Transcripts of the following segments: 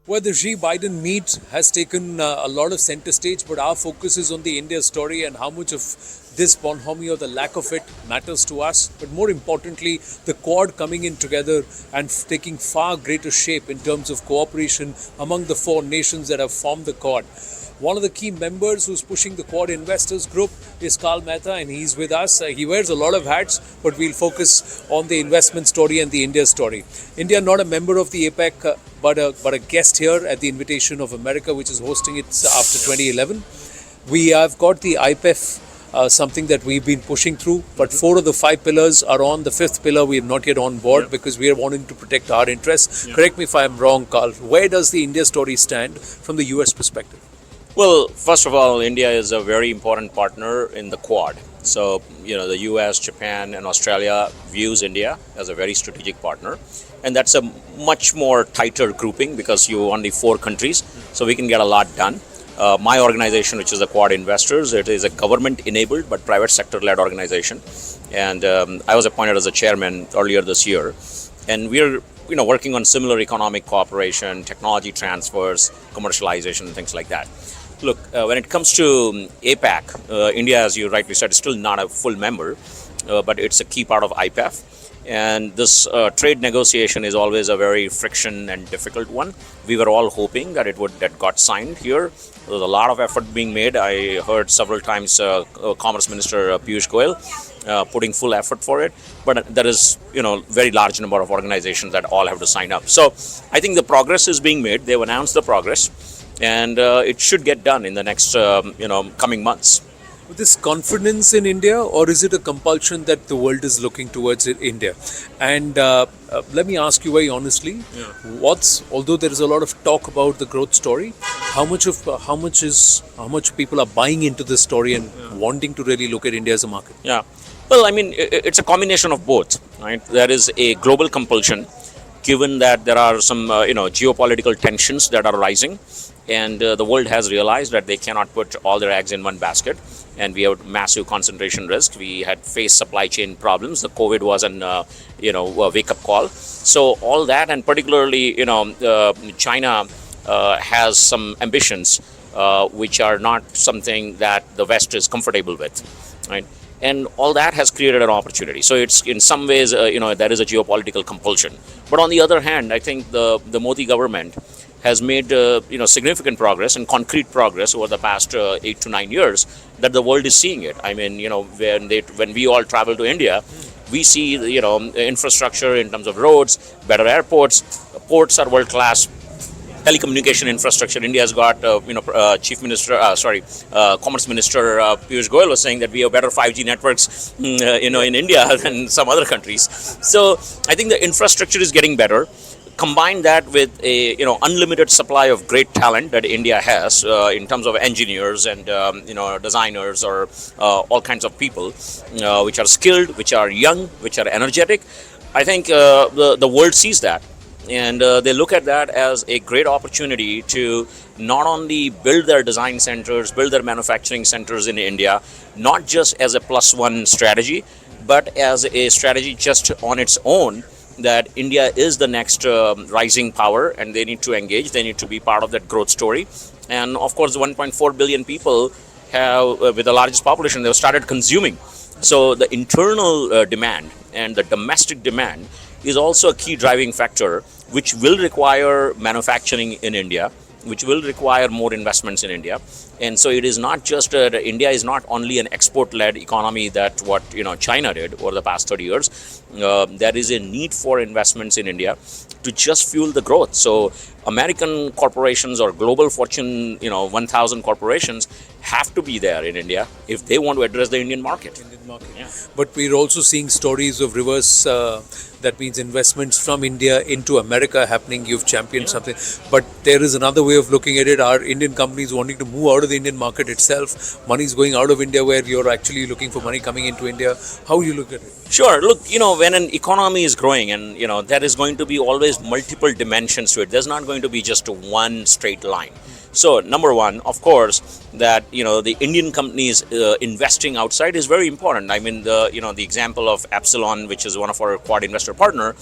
Well, the Xi-Biden meet has taken a lot of center stage, but our focus is on the India story and how much of this bonhomie or the lack of it matters to us. But more importantly, the Quad coming in together and taking far greater shape in terms of cooperation among the four nations that have formed the Quad. One of the key members who's pushing the Quad Investors Group is Karl Mehta, and he's with us. He wears a lot of hats, but we'll focus on the investment story and the India story. India not a member of the APEC, but a guest here at the invitation of America, which is hosting it after 2011. We have got the IPEF, something that we've been pushing through, but 4 of the 5 pillars are on. The 5th pillar we have not yet on board because we are wanting to protect our interests. Correct me if I'm wrong, Karl. Where does the India story stand from the US perspective? Well, first of all, India is a very important partner in the Quad. So, the US, Japan, and Australia views India as a very strategic partner. And that's a much more tighter grouping because you only 4 countries, so we can get a lot done. My organization, which is the Quad Investors, it is a government-enabled but private sector-led organization. And I was appointed as a chairman earlier this year. And we're working on similar economic cooperation, technology transfers, commercialization, and things like that. Look, when it comes to APEC, India, as you rightly said, is still not a full member, but it's a key part of IPEF. And this trade negotiation is always a very friction and difficult one. We were all hoping that that got signed here. There was a lot of effort being made. I heard several times Commerce Minister Piyush Goyal putting full effort for it. But there is, very large number of organizations that all have to sign up. So I think the progress is being made. They've announced the progress. And it should get done in the next, coming months. With this confidence in India, or is it a compulsion that the world is looking towards India? And let me ask you very honestly, although there is a lot of talk about the growth story, how much people are buying into this story and wanting to really look at India as a market? Yeah, well, it's a combination of both, right? There is a global compulsion, given that there are some, geopolitical tensions that are rising. And the world has realized that they cannot put all their eggs in one basket. And we have massive concentration risk. We had faced supply chain problems. The COVID was a wake-up call. So all that, and particularly, China has some ambitions which are not something that the West is comfortable with, right? And all that has created an opportunity. So it's in some ways, there is a geopolitical compulsion. But on the other hand, I think the Modi government has made significant progress and concrete progress over the past 8 to 9 years that the world is seeing it. When we all travel to India, we see infrastructure in terms of roads, better airports, ports are world class. Telecommunication infrastructure. India has got, Commerce Minister Piyush Goyal was saying that we have better 5G networks, in India than some other countries. So I think the infrastructure is getting better. Combine that with a unlimited supply of great talent that India has in terms of engineers and designers or all kinds of people which are skilled, which are young, which are energetic. I think the world sees that. And they look at that as a great opportunity to not only build their design centers, build their manufacturing centers in India, not just as a +1 strategy, but as a strategy just on its own, that India is the next rising power and they need to engage, they need to be part of that growth story. And of course, 1.4 billion people have, with the largest population, they've started consuming. So the internal demand and the domestic demand is also a key driving factor, which will require manufacturing in India, which will require more investments in India. And so it is not just India is not only an export-led economy that what China did over the past 30 years. There is a need for investments in India to just fuel the growth. So American corporations or global Fortune 1000 corporations have to be there in India if they want to address the Indian market. Yeah. But we're also seeing stories of reverse. That means investments from India into America happening. You've championed something. But there is another way of looking at it. Are Indian companies wanting to move out of the Indian market itself? Money is going out of India where you're actually looking for money coming into India. How do you look at it? Sure. Look, when an economy is growing and, there is going to be always multiple dimensions to it. There's not going to be just one straight line. So number one, of course, that the Indian companies investing outside is very important. The example of Epsilon, which is one of our Quad investor partner,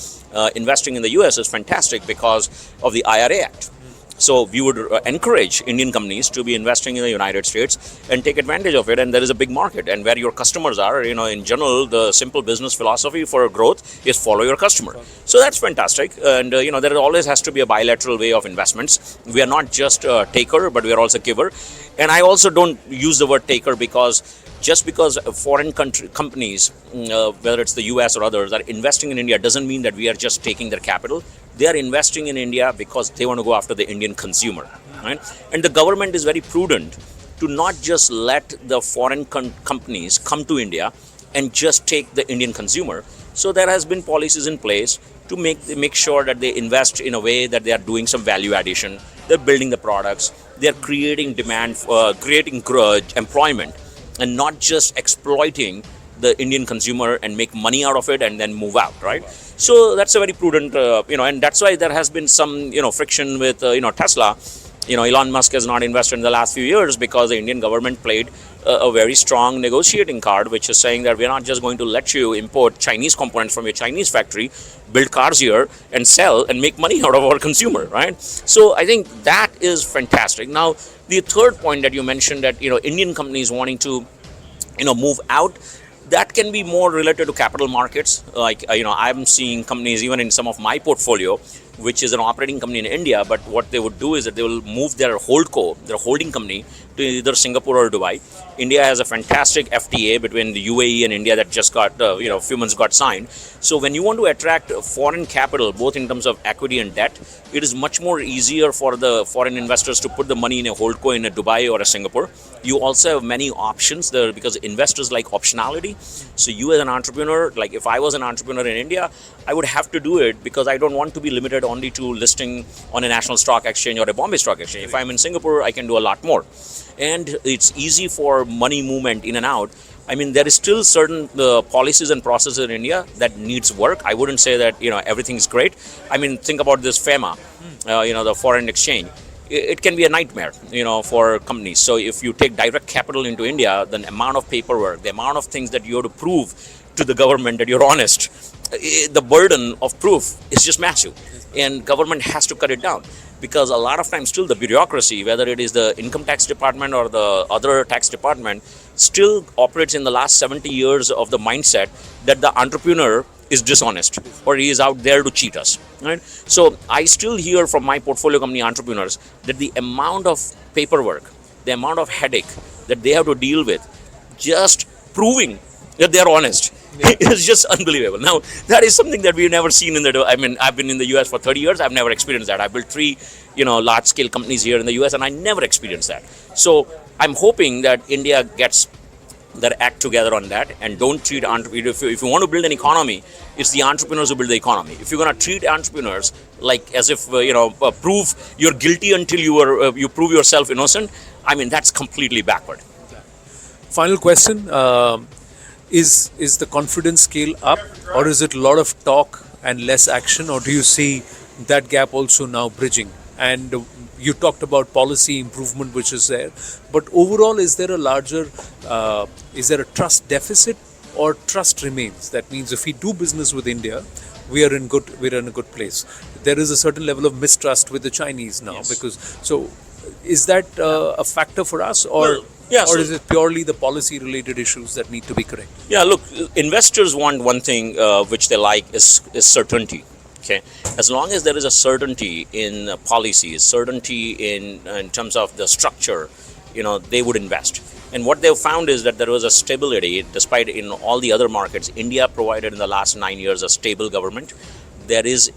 investing in the US is fantastic because of the IRA Act. So we would encourage Indian companies to be investing in the United States and take advantage of it. And there is a big market, and where your customers are, in general, the simple business philosophy for growth is follow your customer. So that's fantastic. And there always has to be a bilateral way of investments. We are not just a taker, but we are also giver. And I also don't use the word taker because just because foreign companies, whether it's the US or others, are investing in India doesn't mean that we are just taking their capital. They are investing in India because they want to go after the Indian consumer, right? And the government is very prudent to not just let the foreign companies come to India and just take the Indian consumer. So there has been policies in place to make sure that they invest in a way that they are doing some value addition. They're building the products. They're creating demand, creating employment, and not just exploiting the Indian consumer and make money out of it and then move out, right? So that's a very prudent, and that's why there has been some, friction with, Tesla. Elon Musk has not invested in the last few years because the Indian government played a very strong negotiating card, which is saying that we're not just going to let you import Chinese components from your Chinese factory, build cars here and sell and make money out of our consumer, right? So I think that is fantastic. Now, the third point that you mentioned, that, Indian companies wanting to, move out, that can be more related to capital markets. Like, I'm seeing companies even in some of my portfolio, which is an operating company in India, but what they would do is that they will move their holding company to either Singapore or Dubai. India has a fantastic FTA between the UAE and India that just got, a few months got signed. So when you want to attract foreign capital, both in terms of equity and debt, it is much more easier for the foreign investors to put the money in a holdco in a Dubai or a Singapore. You also have many options there because investors like optionality. So you as an entrepreneur, like if I was an entrepreneur in India, I would have to do it because I don't want to be limited only to listing on a national stock exchange or a Bombay stock exchange. If I'm in Singapore, I can do a lot more. And it's easy for money movement in and out. I mean, there is still certain policies and processes in India that needs work. I wouldn't say that, everything's great. I mean, think about this FEMA, the foreign exchange. It can be a nightmare, for companies. So if you take direct capital into India, the amount of paperwork, the amount of things that you have to prove to the government that you're honest, the burden of proof is just massive. And government has to cut it down. Because a lot of times still the bureaucracy, whether it is the income tax department or the other tax department, still operates in the last 70 years of the mindset that the entrepreneur is dishonest or he is out there to cheat us, right? So I still hear from my portfolio company entrepreneurs that the amount of paperwork, the amount of headache that they have to deal with just proving that they are honest, it's just unbelievable. Now, that is something that we've never seen I've been in the US for 30 years. I've never experienced that. I built 3, large-scale companies here in the US, and I never experienced that. So I'm hoping that India gets their act together on that and don't treat entrepreneurs. If you want to build an economy, it's the entrepreneurs who build the economy. If you're going to treat entrepreneurs like as if, prove you're guilty until you prove yourself innocent, I mean, that's completely backward. Final question. Is the confidence scale up, or is it a lot of talk and less action, or do you see that gap also now bridging? And you talked about policy improvement, which is there, but overall, is there a trust deficit or trust remains? That means if we do business with India, we're in a good place. There is a certain level of mistrust with the Chinese now, Yes. because so is that a factor for us, or? Or is it purely the policy-related issues that need to be corrected? Yeah, look, investors want one thing which they like is certainty. Okay, as long as there is a certainty in policies, certainty in terms of the structure, they would invest. And what they've found is that there was a stability, despite in all the other markets. India provided in the last 9 years a stable government. There is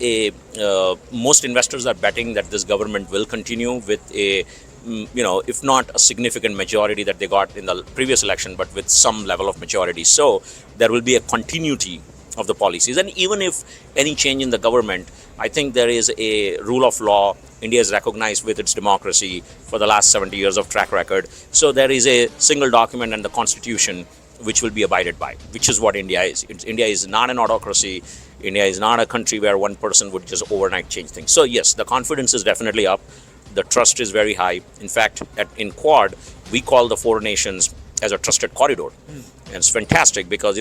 most investors are betting that this government will continue with a if not a significant majority that they got in the previous election, but with some level of majority. So there will be a continuity of the policies. And even if any change in the government, I think there is a rule of law. India is recognized with its democracy for the last 70 years of track record. So there is a single document and the constitution which will be abided by, which is what India is. India is not an autocracy. India is not a country where one person would just overnight change things. So yes, the confidence is definitely up. The trust is very high. In fact, in Quad, we call the 4 nations as a trusted corridor. And it's fantastic because,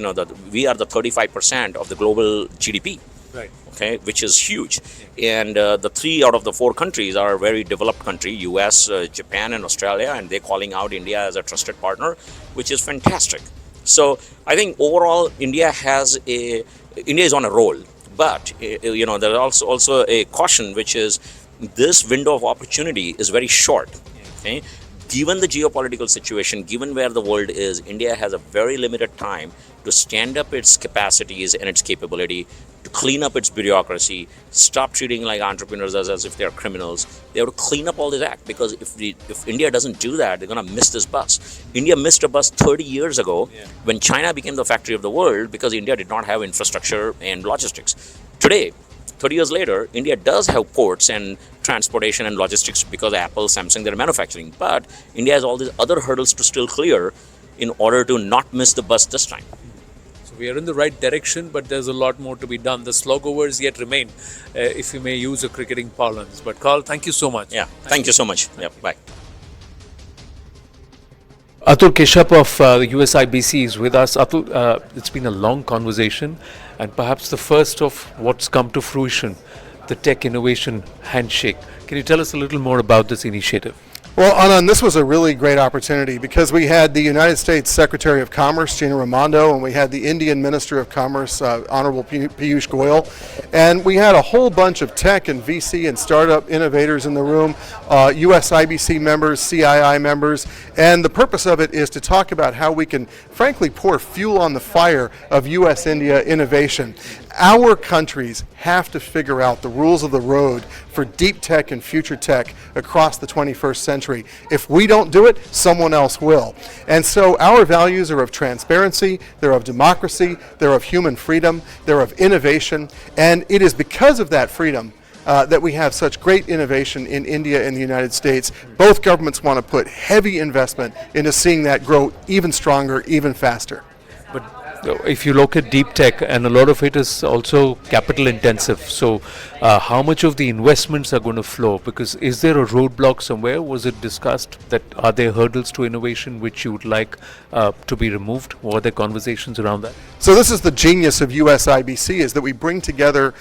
we are the 35% of the global GDP. Right. Okay, which is huge. And the 3 out of the 4 countries are very developed country, US, Japan and Australia, and they're calling out India as a trusted partner, which is fantastic. So I think overall India is on a roll, but there's also a caution, which is this window of opportunity is very short. Okay, given the geopolitical situation, given where the world is, India has a very limited time to stand up its capacities and its capability, to clean up its bureaucracy, stop treating like entrepreneurs as if they're criminals. They have to clean up all this act, because if India doesn't do that, they're going to miss this bus. India missed a bus 30 years ago when China became the factory of the world, because India did not have infrastructure and logistics. Today, 30 years later, India does have ports and transportation and logistics because Apple, Samsung, they're manufacturing. But India has all these other hurdles to still clear in order to not miss the bus this time. So we are in the right direction, but there's a lot more to be done. The slogovers yet remain, if you may use a cricketing parlance. But Karl, thank you so much. Yeah, thank you so much. Yeah, bye. Atul Keshap of the USIBC is with us. Atul, it's been a long conversation, and perhaps the first of what's come to fruition, the Tech Innovation Handshake. Can you tell us a little more about this initiative? Well, Anand, this was a really great opportunity because we had the United States Secretary of Commerce, Gina Raimondo, and we had the Indian Minister of Commerce, Honorable Piyush Goyal, and we had a whole bunch of tech and VC and startup innovators in the room, USIBC members, CII members, and the purpose of it is to talk about how we can, frankly, pour fuel on the fire of U.S.-India innovation. Our countries have to figure out the rules of the road for deep tech and future tech across the 21st century. If we don't do it, someone else will. And so our values are of transparency, they're of democracy, they're of human freedom, they're of innovation, and it is because of that freedom that we have such great innovation in India and the United States. Both governments want to put heavy investment into seeing that grow even stronger, even faster. But if you look at deep tech, and a lot of it is also capital intensive, so how much of the investments are going to flow? Because is there a roadblock somewhere? Was it discussed that are there hurdles to innovation which you would like to be removed? Or are there conversations around that? So this is the genius of USIBC, is that we bring together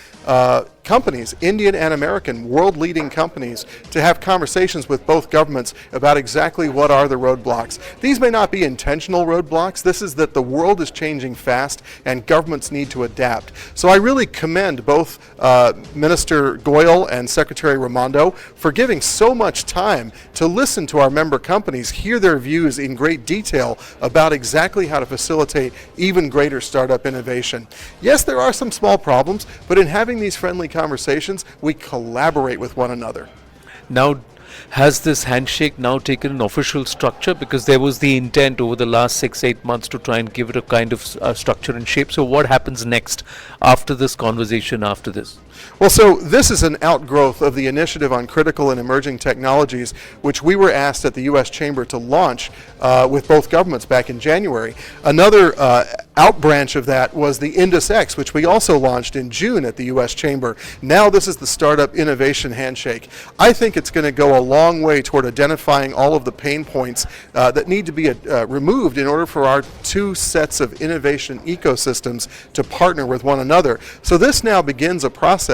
companies, Indian and American, world-leading companies, to have conversations with both governments about exactly what are the roadblocks. These may not be intentional roadblocks. This is that the world is changing fast and governments need to adapt. So I really commend both Minister Goyal and Secretary Raimondo for giving so much time to listen to our member companies, hear their views in great detail about exactly how to facilitate even greater startup innovation. Yes, there are some small problems, but in having these friendly conversations, we collaborate with one another. Now, has this handshake now taken an official structure? Because there was the intent over the last 6-8 months to try and give it a kind of structure and shape. So what happens next after this conversation, after this? Well, so this is an outgrowth of the Initiative on Critical and Emerging Technologies, which we were asked at the U.S. Chamber to launch with both governments back in January. Another outbranch of that was the Indus X, which we also launched in June at the U.S. Chamber. Now this is the Startup Innovation Handshake. I think it's going to go a long way toward identifying all of the pain points that need to be removed in order for our two sets of innovation ecosystems to partner with one another. So this now begins a process.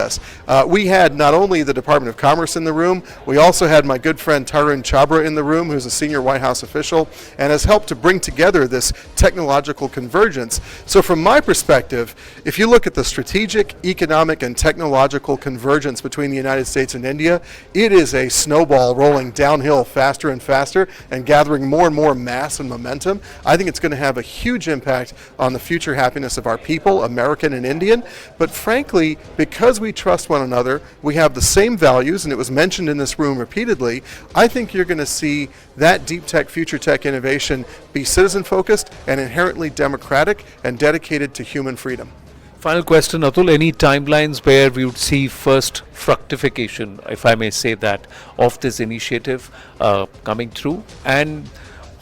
We had not only the Department of Commerce in the room, we also had my good friend Tarun Chhabra in the room, who's a senior White House official, and has helped to bring together this technological convergence. So from my perspective, if you look at the strategic, economic, and technological convergence between the United States and India, it is a snowball rolling downhill faster and faster and gathering more and more mass and momentum. I think it's going to have a huge impact on the future happiness of our people, American and Indian. But frankly, because we trust one another, we have the same values, and it was mentioned in this room repeatedly, I think you're going to see that deep tech, future tech innovation be citizen-focused and inherently democratic and dedicated to human freedom. Final question, Atul, any timelines where we would see first fructification, if I may say that, of this initiative coming through? And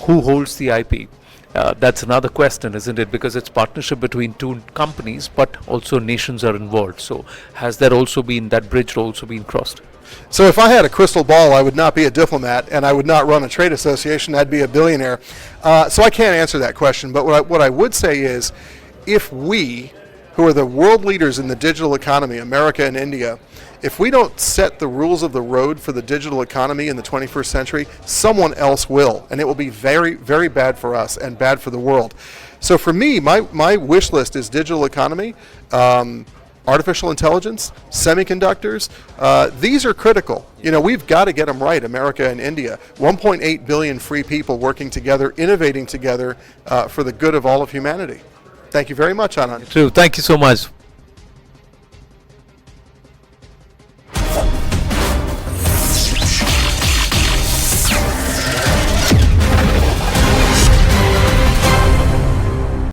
who holds the IP? That's another question, isn't it? Because it's partnership between two companies, but also nations are involved. So has that bridge also been crossed? So if I had a crystal ball, I would not be a diplomat and I would not run a trade association. I'd be a billionaire. So I can't answer that question. But what I would say is, if we who are the world leaders in the digital economy, America and India, if we don't set the rules of the road for the digital economy in the 21st century, someone else will, and it will be very, very bad for us and bad for the world. So for me, my wish list is digital economy, artificial intelligence, semiconductors. These are critical. You know, we've got to get them right, America and India. 1.8 billion free people working together, innovating together for the good of all of humanity. Thank you very much, Anand. True. Thank you so much.